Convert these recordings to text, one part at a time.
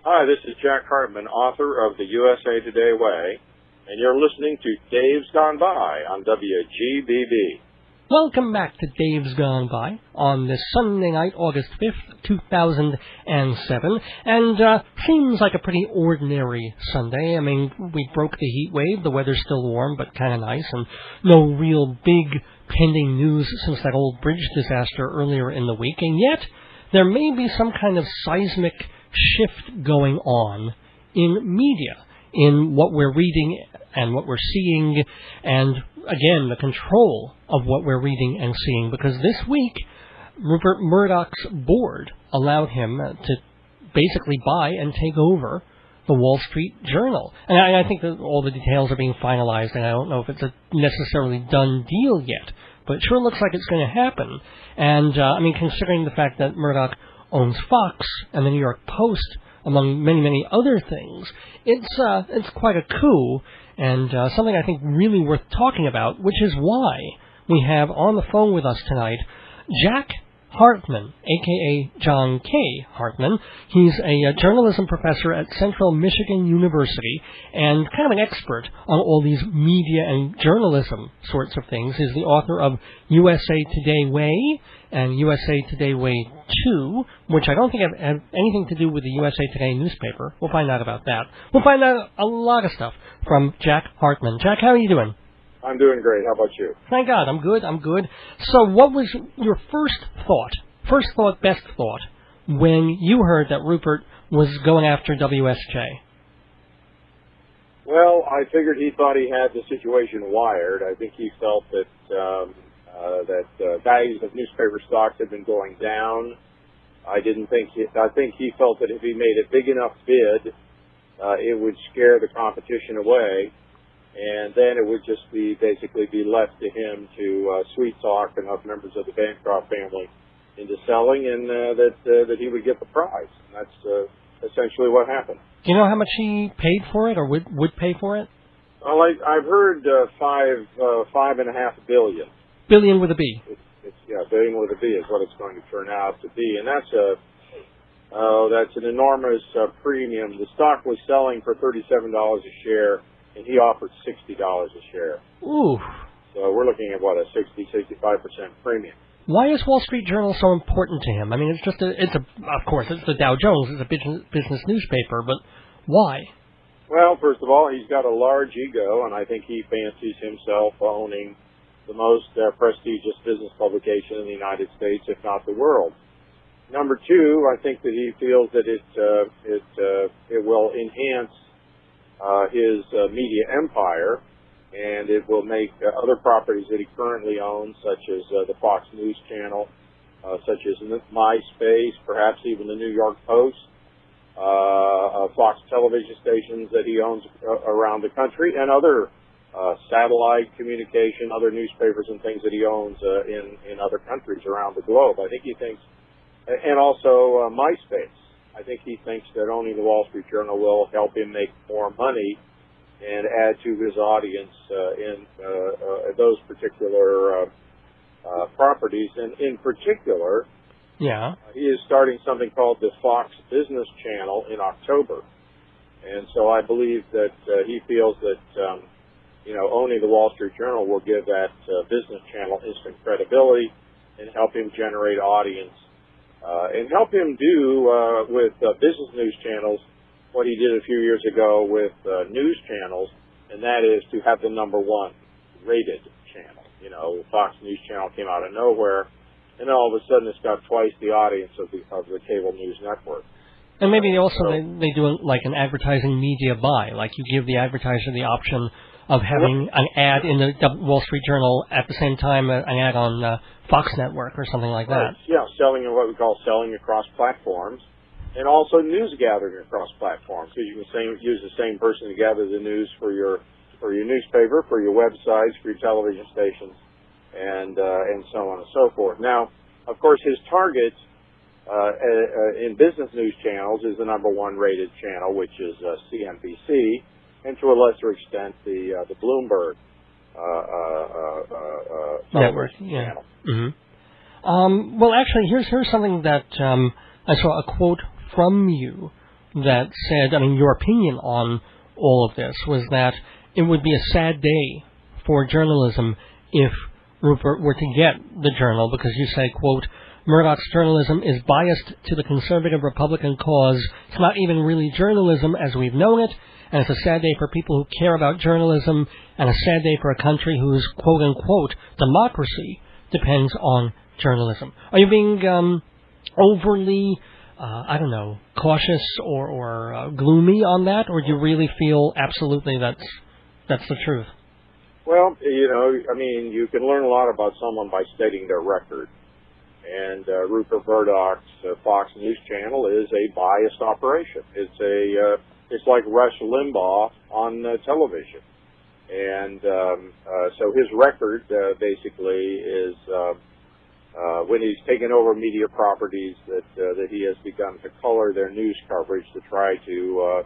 Hi, this is Jack Hartman, author of The USA Today Way, and you're listening to Dave's Gone By on WGBB. Welcome back to Dave's Gone By on this Sunday night, August 5th, 2007, and seems like a pretty ordinary Sunday. I mean, we broke the heat wave, the weather's still warm, but kind of nice, and no real big pending news since that old bridge disaster earlier in the week, and yet there may be some kind of seismic shift going on in media, in what we're reading and what we're seeing, and again, the control of what we're reading and seeing, because this week, Rupert Murdoch's board allowed him to basically buy and take over the Wall Street Journal. And I think that all the details are being finalized, and I don't know if it's a necessarily done deal yet, but it sure looks like it's going to happen. And, I mean, considering the fact that Murdoch owns Fox and the New York Post, among many, many other things, it's quite a coup, and something I think really worth talking about, which is why we have on the phone with us tonight Jack Hartman, a.k.a. John K. Hartman. He's a journalism professor at Central Michigan University and kind of an expert on all these media and journalism sorts of things. He's the author of USA Today Way and USA Today Way 2, which I don't think have anything to do with the USA Today newspaper. We'll find out about that. We'll find out a lot of stuff from Jack Hartman. Jack, how are you doing? I'm doing great. How about you? Thank God. I'm good. So what was your first thought, best thought, when you heard that Rupert was going after WSJ? Well, I figured he thought he had the situation wired. I think he felt that values of newspaper stocks had been going down. I think he felt that if he made a big enough bid, it would scare the competition away. And then it would just basically be left to him to sweet talk enough members of the Bancroft family into selling, and that he would get the prize. And that's essentially what happened. Do you know how much he paid for it, or would pay for it? Well, I've heard $5.5 billion. Billion with a B. Billion with a B is what it's going to turn out to be, and that's an enormous premium. The stock was selling for $37 a share. And he offered $60 a share. Ooh. So we're looking at, a 65% premium. Why is Wall Street Journal so important to him? I mean, of course, it's the Dow Jones, it's a business newspaper, but why? Well, first of all, he's got a large ego, and I think he fancies himself owning the most prestigious business publication in the United States, if not the world. Number two, I think that he feels that it will enhance his media empire, and it will make other properties that he currently owns, such as the Fox News channel, such as MySpace, perhaps even the New York Post, Fox television stations that he owns around the country, and other satellite communication, other newspapers and things that he owns in other countries around the globe. I think he thinks, and also MySpace. I think he thinks that owning the Wall Street Journal will help him make more money and add to his audience in those particular properties. And in particular, he is starting something called the Fox Business Channel in October. And so I believe that he feels that, owning the Wall Street Journal will give that business channel instant credibility and help him generate audience. And help him do with business news channels what he did a few years ago with news channels, and that is to have the number one rated channel. Fox News Channel came out of nowhere, and all of a sudden it's got twice the audience of the cable news network. And maybe they do like an advertising media buy, like you give the advertiser the option of having an ad in the Wall Street Journal at the same time an ad on Fox Network or something like that. Right. Yeah, selling in what we call selling across platforms, and also news gathering across platforms, because you can use the same person to gather the news for your newspaper, for your websites, for your television stations, and so on and so forth. Now, of course, his target in business news channels is the number one rated channel, which is CNBC, and to a lesser extent the Bloomberg network channel. Mm-hmm. Well, actually, here's something that I saw a quote from you that said, I mean, your opinion on all of this was that it would be a sad day for journalism if Rupert were to get the Journal, because you say, quote, Murdoch's journalism is biased to the conservative Republican cause. It's not even really journalism as we've known it, and it's a sad day for people who care about journalism, and a sad day for a country whose quote-unquote democracy depends on journalism. Are you being overly, cautious or gloomy on that, or do you really feel absolutely that's the truth? Well, you can learn a lot about someone by stating their record. And Rupert Murdoch's Fox News Channel is a biased operation. It's like Rush Limbaugh on television. And so his record basically is when he's taken over media properties that he has begun to color their news coverage to try to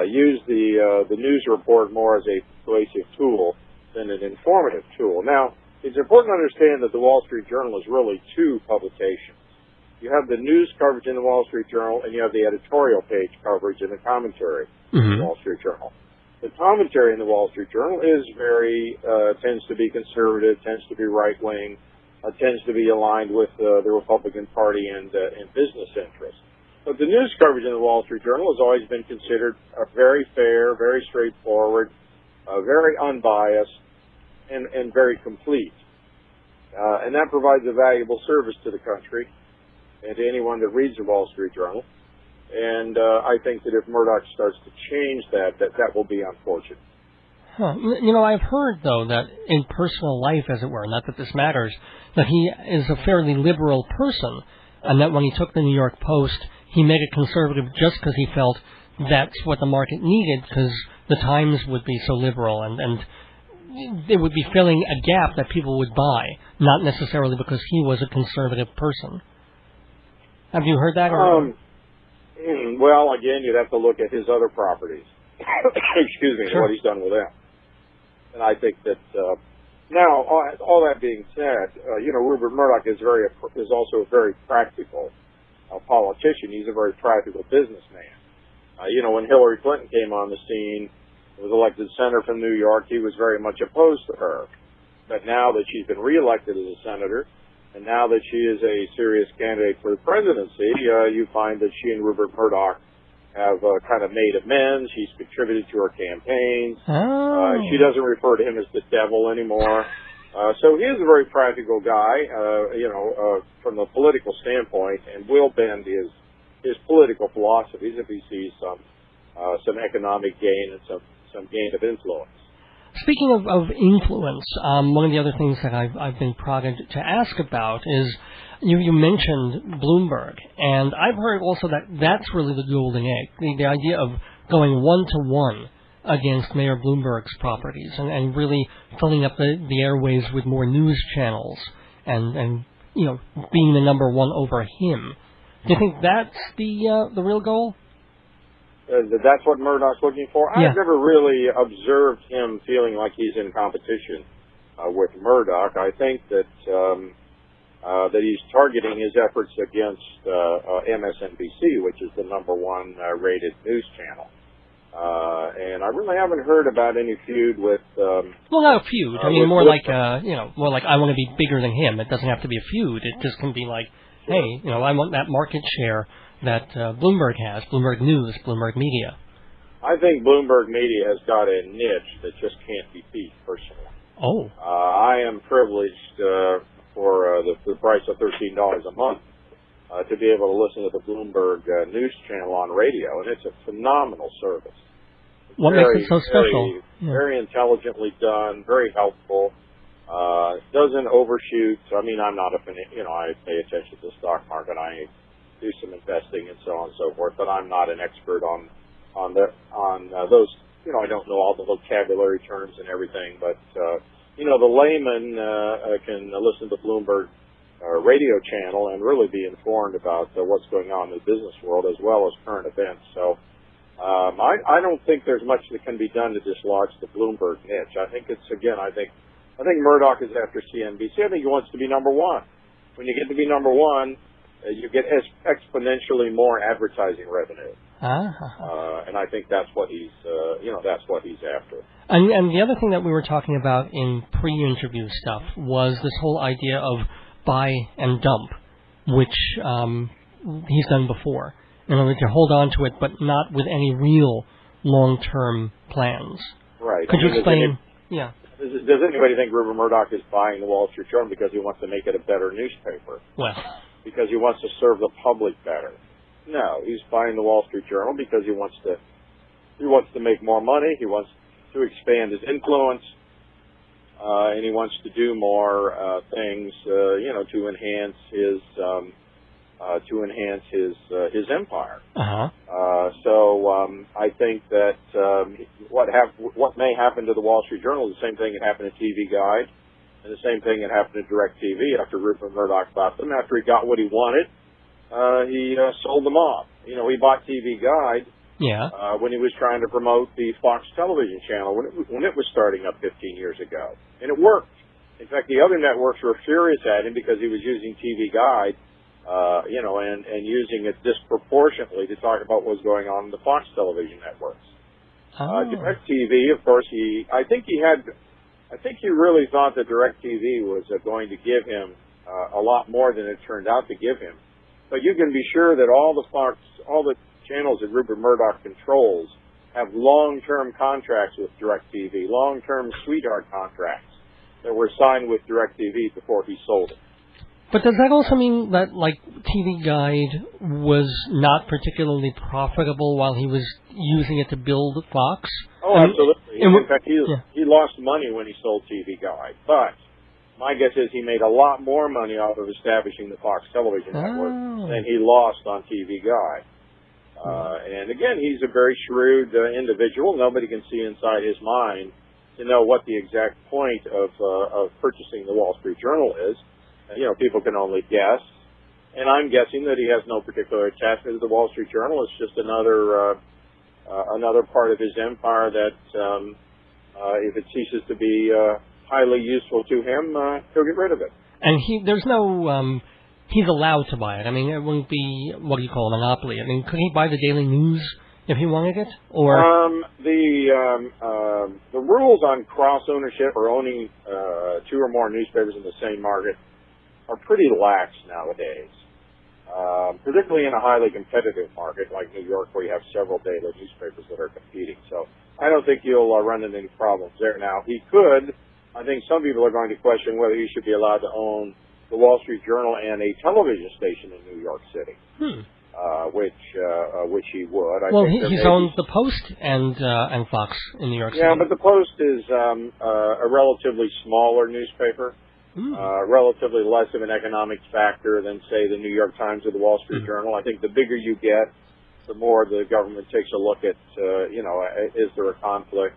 use the news report more as a persuasive tool than an informative tool. Now, it's important to understand that the Wall Street Journal is really two publications. You have the news coverage in the Wall Street Journal, and you have the editorial page coverage and the commentary in the Wall Street Journal. The commentary in the Wall Street Journal is tends to be conservative, tends to be right-wing, tends to be aligned with the Republican Party and business interests. But the news coverage in the Wall Street Journal has always been considered very fair, very straightforward, very unbiased, and very complete. And that provides a valuable service to the country and to anyone that reads the Wall Street Journal. And I think that if Murdoch starts to change that will be unfortunate. Huh. I've heard, though, that in personal life, as it were, not that this matters, that he is a fairly liberal person, and that when he took the New York Post, he made it conservative just because he felt that's what the market needed, because the Times would be so liberal, and it would be filling a gap that people would buy, not necessarily because he was a conservative person. Have you heard that? Well, again, you'd have to look at his other properties. Excuse me, sure. What he's done with them. And I think that now, all that being said, Rupert Murdoch is also a very practical politician. He's a very practical businessman. When Hillary Clinton came on the scene, was elected senator from New York, he was very much opposed to her. But now that she's been reelected as a senator, and now that she is a serious candidate for the presidency, you find that she and Rupert Murdoch have kind of made amends. He's contributed to her campaigns. Oh. She doesn't refer to him as the devil anymore. So he is a very practical guy, from the political standpoint, and will bend his political philosophies if he sees some economic gain and some gain of influence. Speaking of influence, one of the other things that I've been prodded to ask about is you mentioned Bloomberg, and I've heard also that that's really the golden egg, the idea of going one-to-one against Mayor Bloomberg's properties and really filling up the airways with more news channels and being the number one over him. Do you think that's the real goal? That's what Murdoch's looking for? Yeah. I've never really observed him feeling like he's in competition with Murdoch. I think that he's targeting his efforts against MSNBC, which is the number one rated news channel. And I really haven't heard about any feud with... well, not a feud. I mean, more like I want to be bigger than him. It doesn't have to be a feud. It just can be like, hey, I want that market share that Bloomberg has, Bloomberg News, Bloomberg Media. I think Bloomberg Media has got a niche that just can't be beat, personally. Oh. I am privileged for the price of $13 a month to be able to listen to the Bloomberg News Channel on radio, and it's a phenomenal service. What makes it so special? Very intelligently done, very helpful. Doesn't overshoot. I mean, I'm not I pay attention to the stock market. I do some investing and so on and so forth, but I'm not an expert on those. I don't know all the vocabulary terms and everything, but the layman can listen to Bloomberg radio channel and really be informed about what's going on in the business world as well as current events. So I don't think there's much that can be done to dislodge the Bloomberg niche. I think I think Murdoch is after CNBC. I think he wants to be number one. When you get to be number one, you get exponentially more advertising revenue. And I think that's what he's, that's what he's after. And the other thing that we were talking about in pre-interview stuff was this whole idea of buy and dump, which he's done before. In other words, to hold on to it, but not with any real long-term plans. Right. Could you explain? Yeah. Does anybody think Rupert Murdoch is buying the Wall Street Journal because he wants to make it a better newspaper? Well, because he wants to serve the public better? No, he's buying the Wall Street Journal because he wants to make more money. He wants to expand his influence, and he wants to do more things, to enhance his empire. So I think that what may happen to the Wall Street Journal is the same thing that happened to TV Guide, and the same thing that happened to DirecTV after Rupert Murdoch bought them. After he got what he wanted, he sold them off. He bought TV Guide when he was trying to promote the Fox television channel when it was starting up 15 years ago, and it worked. In fact, the other networks were furious at him because he was using TV Guide, and using it disproportionately to talk about what was going on in the Fox television networks. DirecTV, of course, I think he really thought that DirecTV was going to give him a lot more than it turned out to give him. But you can be sure that all the channels that Rupert Murdoch controls have long-term contracts with DirecTV, long-term sweetheart contracts that were signed with DirecTV before he sold it. But does that also mean that, TV Guide was not particularly profitable while he was using it to build Fox? Oh, absolutely. In fact, he lost money when he sold TV Guide. But my guess is he made a lot more money off of establishing the Fox television network than he lost on TV Guide. And again, he's a very shrewd individual. Nobody can see inside his mind to know what the exact point of purchasing the Wall Street Journal is. People can only guess. And I'm guessing that he has no particular attachment to the Wall Street Journal. It's just another part of his empire that, if it ceases to be highly useful to him, he'll get rid of it. And he's allowed to buy it. I mean, it wouldn't be, what do you call a monopoly? I mean, could he buy the Daily News if he wanted it? Or the rules on cross ownership or owning two or more newspapers in the same market are pretty lax nowadays, particularly in a highly competitive market like New York, where you have several daily newspapers that are competing. So I don't think you'll run into any problems there. Now, he could. I think some people are going to question whether he should be allowed to own the Wall Street Journal and a television station in New York City, which he would. He's owned the Post and Fox in New York City. Yeah, but the Post is a relatively smaller newspaper. Relatively less of an economic factor than, say, the New York Times or the Wall Street Journal. I think the bigger you get, the more the government takes a look at, is there a conflict?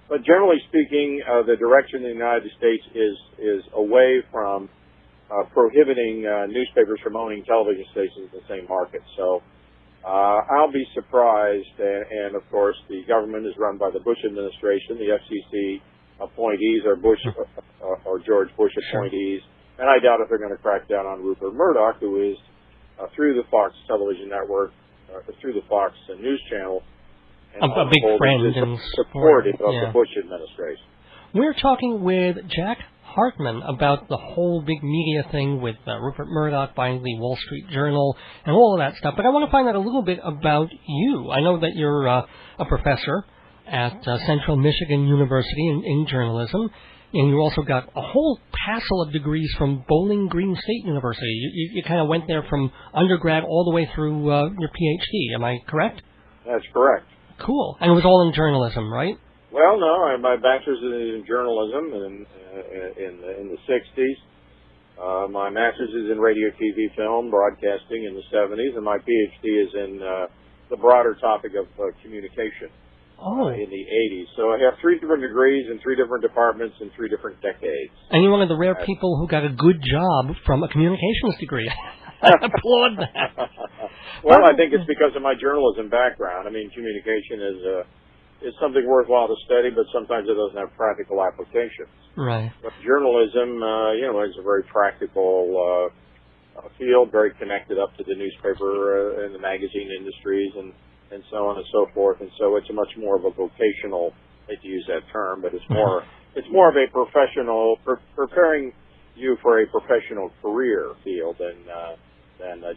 But generally speaking, the direction in the United States is away from prohibiting newspapers from owning television stations in the same market. So I'll be surprised, and of course the government is run by the Bush administration. The FCC appointees are Bush or George Bush appointees, and I doubt if they're going to crack down on Rupert Murdoch, who is through the Fox television network, through the Fox News Channel, and a big friend and supportive of the Bush administration. We're talking with Jack Hartman about the whole big media thing with Rupert Murdoch buying the Wall Street Journal and all of that stuff. But I want to find out a little bit about you. I know that you're a professor at Central Michigan University in journalism, and you also got a whole passel of degrees from Bowling Green State University. You kind of went there from undergrad all the way through your PhD. Am I correct? That's correct. Cool. And it was all in journalism, right? Well, no. My bachelor's is in journalism in the 60s. My master's is in radio, TV, film, broadcasting in the 70s, and my PhD is in the broader topic of communication. In the 80s. So I have 3 different degrees in 3 different departments in 3 different decades. And you're one of the rare people who got a good job from a communications degree. I applaud that. Well, I think it's because of my journalism background. I mean, communication is something worthwhile to study, but sometimes it doesn't have practical applications. Right. But journalism, is a very practical field, very connected up to the newspaper and the magazine industries and so on and so forth. And so it's a much more of a vocational, I hate to use that term, but it's more of a professional, preparing you for a professional career field than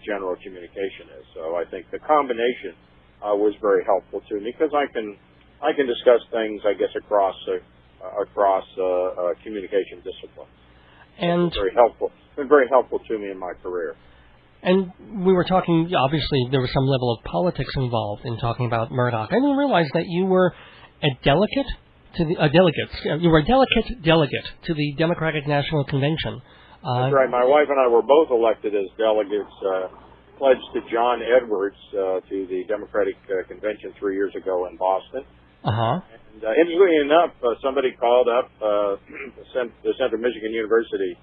general communication is. So I think the combination was very helpful to me because I can discuss things, I guess, across communication disciplines. And it's been very helpful to me in my career. And we were talking, obviously there was some level of politics involved in talking about Murdoch. I didn't realize that you were a delegate to the You were a delegate to the Democratic National Convention. That's right. My wife and I were both elected as delegates, pledged to John Edwards to the Democratic Convention 3 years ago in Boston. Uh-huh. And interestingly enough, somebody called up the Central Michigan University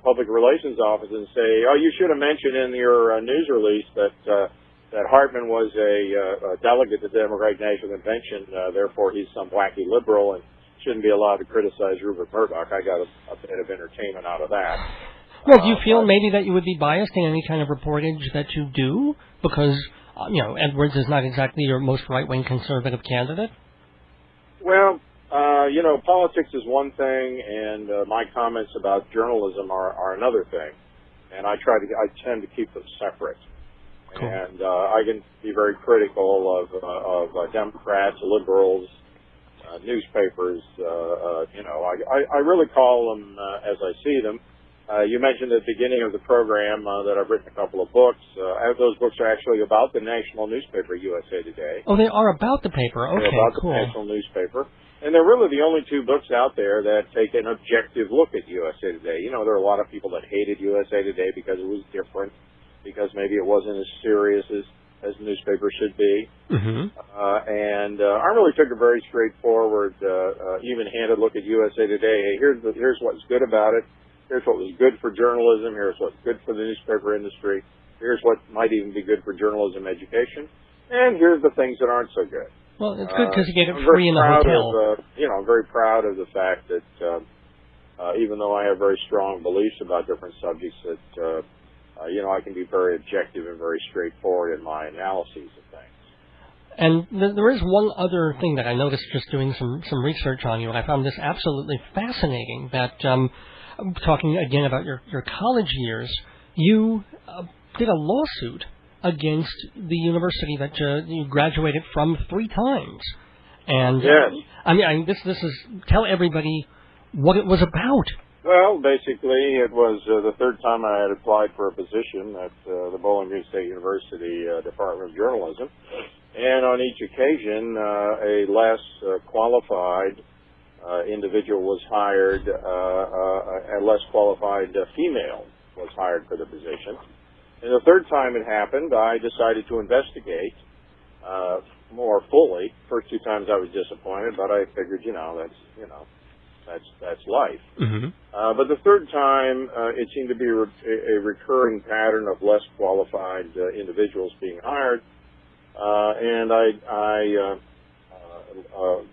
Public Relations Office and say, "Oh, you should have mentioned in your news release that Hartman was a delegate to the Democratic National Convention. Therefore, he's some wacky liberal and shouldn't be allowed to criticize Rupert Murdoch." I got a bit of entertainment out of that. Well, do you feel maybe that you would be biased in any kind of reportage that you do? Because, Edwards is not exactly your most right-wing conservative candidate. Well, politics is one thing, and my comments about journalism are another thing. And I tend to keep them separate. Cool. And I can be very critical of Democrats, liberals, newspapers. I really call them as I see them. You mentioned at the beginning of the program that I've written a couple of books. Those books are actually about the national newspaper, USA Today. Oh, they are about the paper. Okay, they're about cool. The national newspaper. And they're really the only two books out there that take an objective look at USA Today. There are a lot of people that hated USA Today because it was different, because maybe it wasn't as serious as the newspaper should be. Mm-hmm. And I really took a very straightforward, even-handed look at USA Today. Hey, here's what's good about it. Here's what was good for journalism. Here's what's good for the newspaper industry. Here's what might even be good for journalism education. And here's the things that aren't so good. Well, it's good because you get it free in the hotel. I'm very proud of the fact that even though I have very strong beliefs about different subjects, that I can be very objective and very straightforward in my analyses of things. And there is one other thing that I noticed just doing some research on you, and I found this absolutely fascinating, that talking again about your college years, you did a lawsuit against the university that you graduated from 3 times. And yes. This is, tell everybody what it was about. Well, basically, it was the third time I had applied for a position at the Bowling Green State University Department of Journalism. And on each occasion, a less qualified individual was hired, a less qualified female was hired for the position. And the third time it happened, I decided to investigate more fully. First 2 times I was disappointed, but I figured, that's life. Mm-hmm. But the third time, it seemed to be a recurring pattern of less qualified individuals being hired, and I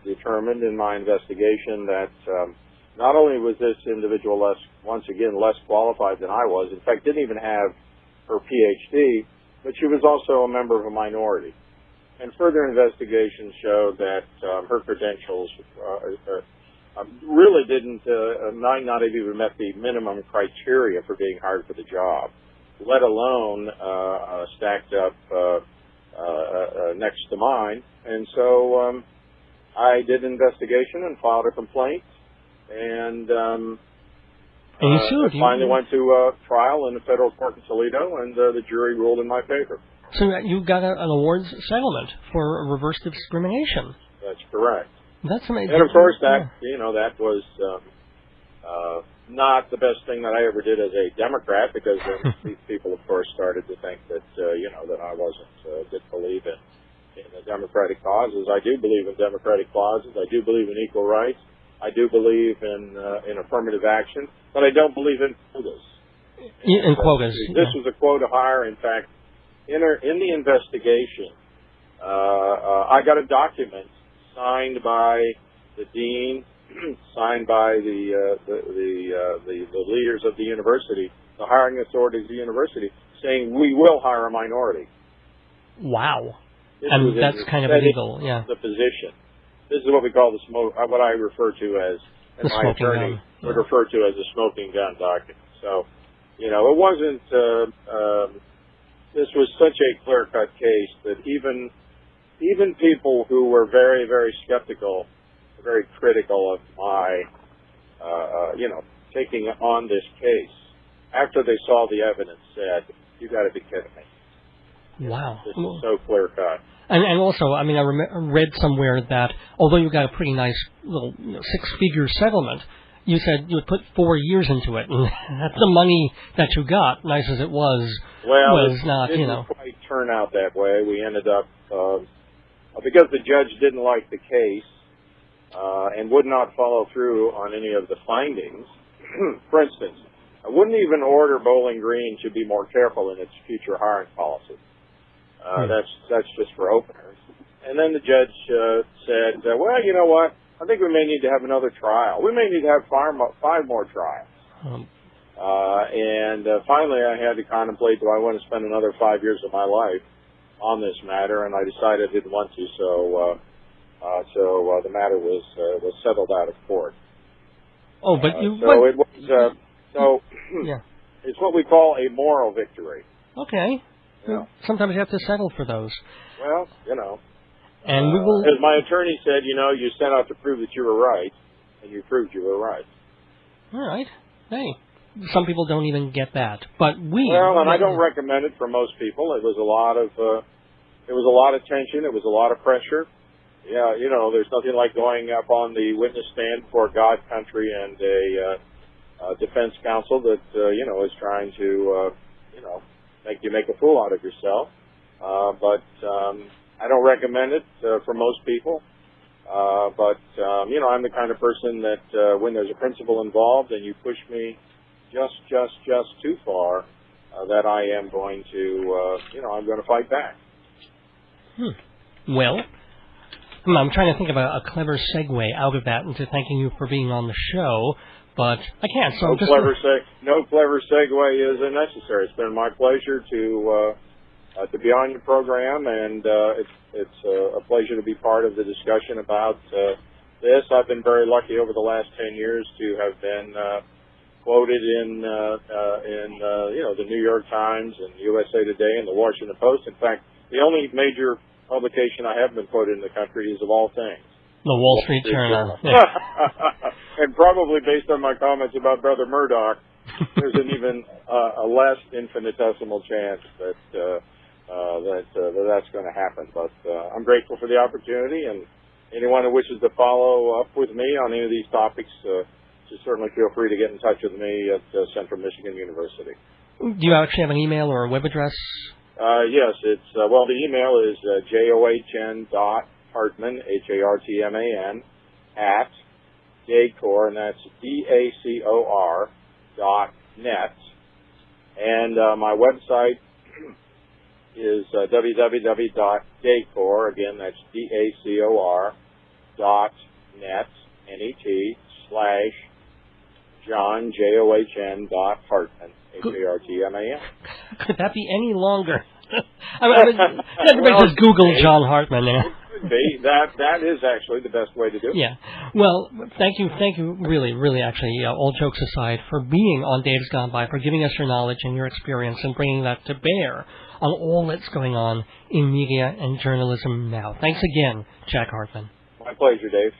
determined in my investigation that not only was this individual once again less qualified than I was, in fact, didn't even have her PhD, but she was also a member of a minority. And further investigation showed that her credentials really might not have even met the minimum criteria for being hired for the job, let alone stacked up next to mine. And so I did an investigation and filed a complaint, and finally went to trial in the federal court in Toledo, and the jury ruled in my favor. So you got an awards settlement for reverse discrimination. That's correct. That's amazing. And of course, that was not the best thing that I ever did as a Democrat, because these people, of course, started to think that that I didn't believe in the democratic causes. I do believe in democratic causes. I do believe in equal rights. I do believe in affirmative action, but I don't believe in quotas. In quotas. This was a quota hire. In fact, in the investigation, I got a document signed by the dean, signed by the leaders of the university, the hiring authority of the university, saying we will hire a minority. Wow. And that's kind of illegal, yeah. The position. This is what we call what I refer to as, and my attorney would refer to as a smoking gun document. So, it wasn't, this was such a clear-cut case that even people who were very, very skeptical, very critical of my, taking on this case, after they saw the evidence, said, "You got to be kidding me." Wow. This is so clear-cut. And also, I read somewhere that although you got a pretty nice little six-figure settlement, you said you would put 4 years into it, and the money that you got, nice as it was not, it didn't quite turn out that way. We ended up, because the judge didn't like the case and would not follow through on any of the findings. For instance, I wouldn't even order Bowling Green to be more careful in its future hiring policy. That's just for openers. And then the judge said, well, you know what? I think we may need to have another trial. We may need to have 5 more trials. And finally, I had to contemplate, do I want to spend another 5 years of my life on this matter? And I decided I didn't want to, so the matter was settled out of court. Oh, but it's what we call a moral victory. Okay. Sometimes you have to settle for those. Well, And we will. As my attorney said, you set out to prove that you were right, and you proved you were right. All right. Hey, some people don't even get that, but I don't recommend it for most people. It was a lot of tension. It was a lot of pressure. Yeah, there's nothing like going up on the witness stand before God, country, and a defense counsel that is trying to make you make a fool out of yourself. But I don't recommend it for most people. But I'm the kind of person that when there's a principle involved and you push me just too far, that I am going to I'm going to fight back. Well, I'm trying to think of a clever segue out of that into thanking you for being on the show, but I can't. So no clever segue is necessary. It's been my pleasure to be on your program, and it's a pleasure to be part of the discussion about this. I've been very lucky over the last 10 years to have been quoted in the New York Times and USA Today and the Washington Post. In fact, the only major publication I have been quoted in the country is, of all things, the Wall Street Journal. And probably based on my comments about Brother Murdoch, there's an even a less infinitesimal chance that's going to happen. But I'm grateful for the opportunity, and anyone who wishes to follow up with me on any of these topics, just certainly feel free to get in touch with me at Central Michigan University. Do you actually have an email or a web address? Yes, it's the email is john.hartman, Hartman, at Dacor, and that's DACOR.net. And my website is www.dacor, again, that's DACOR.net, net/John, JOHN.Hartman, HARTMAN. Could that be any longer? Everybody just Google John Hartman there. Could be. That is actually the best way to do it. Yeah. Well, thank you, really, actually, all jokes aside, for being on Dave's Gone By, for giving us your knowledge and your experience and bringing that to bear on all that's going on in media and journalism now. Thanks again, Jack Hartman. My pleasure, Dave.